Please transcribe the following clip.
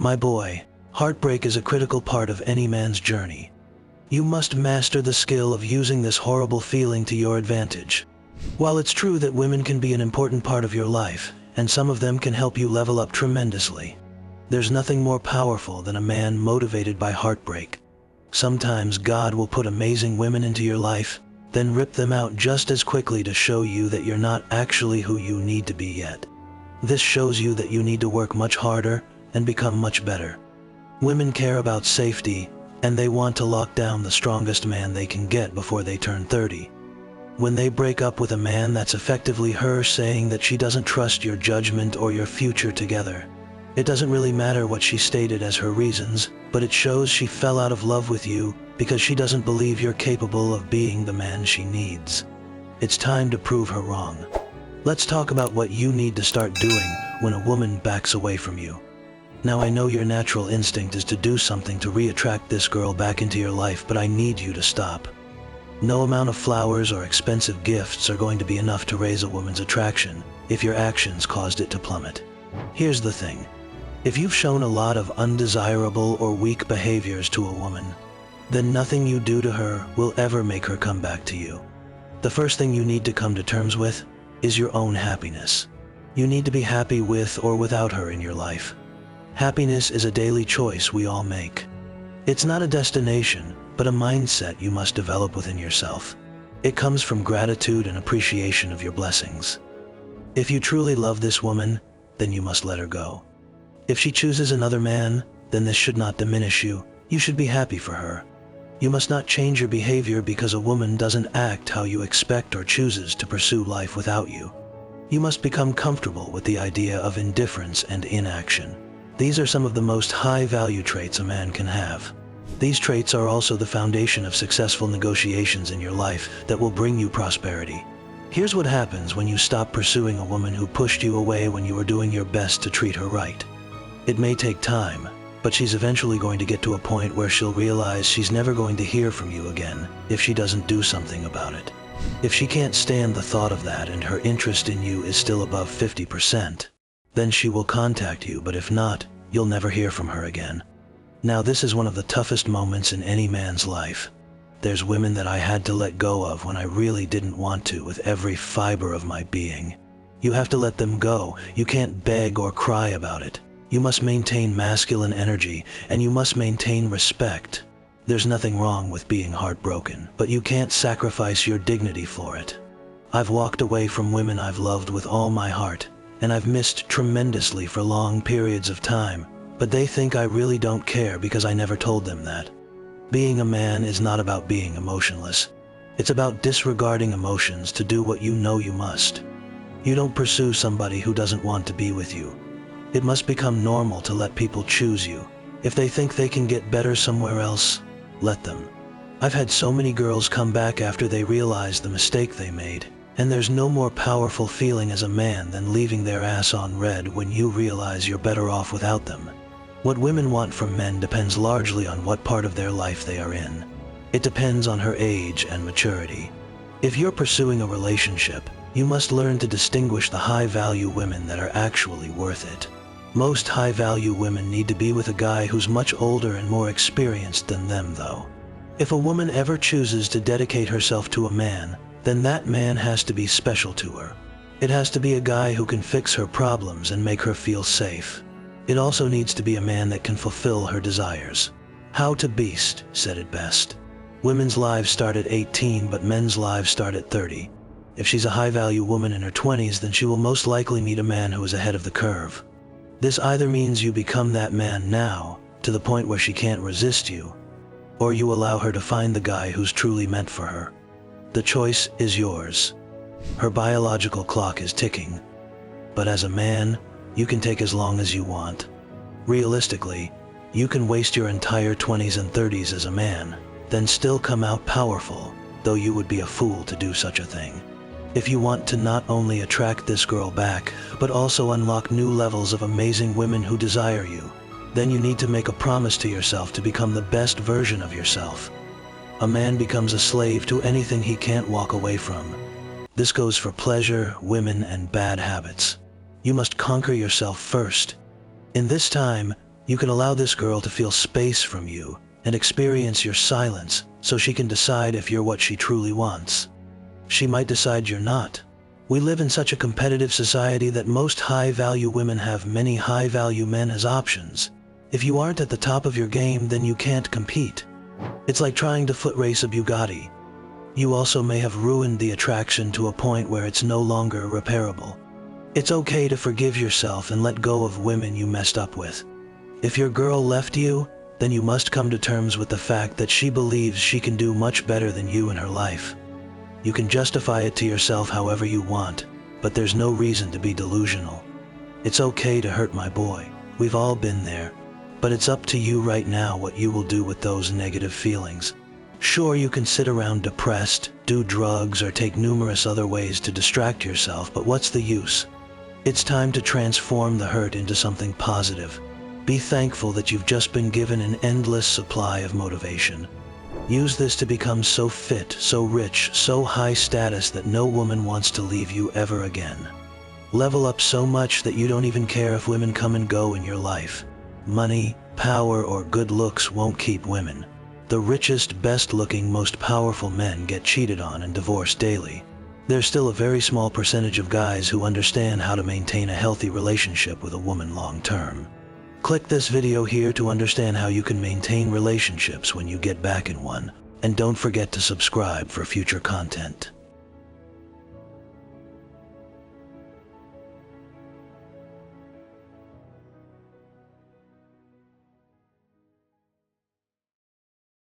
My boy, heartbreak is a critical part of any man's journey. You must master the skill of using this horrible feeling to your advantage. While it's true that women can be an important part of your life, and some of them can help you level up tremendously, there's nothing more powerful than a man motivated by heartbreak. Sometimes God will put amazing women into your life, then rip them out just as quickly to show you that you're not actually who you need to be yet. This shows you that you need to work much harder and become much better. Women care about safety, and they want to lock down the strongest man they can get before they turn 30. When they break up with a man, that's effectively her saying that she doesn't trust your judgment or your future together. It doesn't really matter what she stated as her reasons, but it shows she fell out of love with you because she doesn't believe you're capable of being the man she needs. It's time to prove her wrong. Let's talk about what you need to start doing when a woman backs away from you. Now, I know your natural instinct is to do something to re-attract this girl back into your life, but I need you to stop. No amount of flowers or expensive gifts are going to be enough to raise a woman's attraction if your actions caused it to plummet. Here's the thing. If you've shown a lot of undesirable or weak behaviors to a woman, then nothing you do to her will ever make her come back to you. The first thing you need to come to terms with is your own happiness. You need to be happy with or without her in your life. Happiness is a daily choice we all make. It's not a destination, but a mindset you must develop within yourself. It comes from gratitude and appreciation of your blessings. If you truly love this woman, then you must let her go. If she chooses another man, then this should not diminish you. You should be happy for her. You must not change your behavior because a woman doesn't act how you expect or chooses to pursue life without you. You must become comfortable with the idea of indifference and inaction. These are some of the most high-value traits a man can have. These traits are also the foundation of successful negotiations in your life that will bring you prosperity. Here's what happens when you stop pursuing a woman who pushed you away when you were doing your best to treat her right. It may take time, but she's eventually going to get to a point where she'll realize she's never going to hear from you again if she doesn't do something about it. If she can't stand the thought of that and her interest in you is still above 50%, then she will contact you, but if not, you'll never hear from her again. Now, this is one of the toughest moments in any man's life. There's women that I had to let go of when I really didn't want to with every fiber of my being. You have to let them go. You can't beg or cry about it. You must maintain masculine energy, and you must maintain respect. There's nothing wrong with being heartbroken, but you can't sacrifice your dignity for it. I've walked away from women I've loved with all my heart, and I've missed tremendously for long periods of time, but they think I really don't care because I never told them that. Being a man is not about being emotionless. It's about disregarding emotions to do what you know you must. You don't pursue somebody who doesn't want to be with you. It must become normal to let people choose you. If they think they can get better somewhere else, let them. I've had so many girls come back after they realized the mistake they made, and there's no more powerful feeling as a man than leaving their ass on red when you realize you're better off without them. What women want from men depends largely on what part of their life they are in. It depends on her age and maturity. If you're pursuing a relationship, you must learn to distinguish the high-value women that are actually worth it. Most high-value women need to be with a guy who's much older and more experienced than them, though. If a woman ever chooses to dedicate herself to a man, then that man has to be special to her. It has to be a guy who can fix her problems and make her feel safe. It also needs to be a man that can fulfill her desires. How to Beast said it best. Women's lives start at 18, but men's lives start at 30. If she's a high-value woman in her 20s, then she will most likely meet a man who is ahead of the curve. This either means you become that man now, to the point where she can't resist you, or you allow her to find the guy who's truly meant for her. The choice is yours. Her biological clock is ticking, but as a man, you can take as long as you want. Realistically, you can waste your entire 20s and 30s as a man, then still come out powerful, though you would be a fool to do such a thing. If you want to not only attract this girl back, but also unlock new levels of amazing women who desire you, then you need to make a promise to yourself to become the best version of yourself. A man becomes a slave to anything he can't walk away from. This goes for pleasure, women, and bad habits. You must conquer yourself first. In this time, You can allow this girl to feel space from you and experience your silence so she can decide if you're what she truly wants. She might decide you're not. We live in such a competitive society that most high-value women have many high-value men as options. If you aren't at the top of your game, then you can't compete. It's like trying to foot race a Bugatti. You also may have ruined the attraction to a point where it's no longer repairable. It's okay to forgive yourself and let go of women you messed up with. If your girl left you, then you must come to terms with the fact that she believes she can do much better than you in her life. You can justify it to yourself however you want, but there's no reason to be delusional. It's okay to hurt my boy. We've all been there. But it's up to you right now what you will do with those negative feelings. Sure, you can sit around depressed, do drugs, or take numerous other ways to distract yourself, but what's the use? It's time to transform the hurt into something positive. Be thankful that you've just been given an endless supply of motivation. Use this to become so fit, so rich, so high status that no woman wants to leave you ever again. Level up so much that you don't even care if women come and go in your life. Money, power, or good looks won't keep women. The richest, best-looking, most powerful men get cheated on and divorced daily. There's still a very small percentage of guys who understand how to maintain a healthy relationship with a woman long-term. Click this video here to understand how you can maintain relationships when you get back in one, and don't forget to subscribe for future content.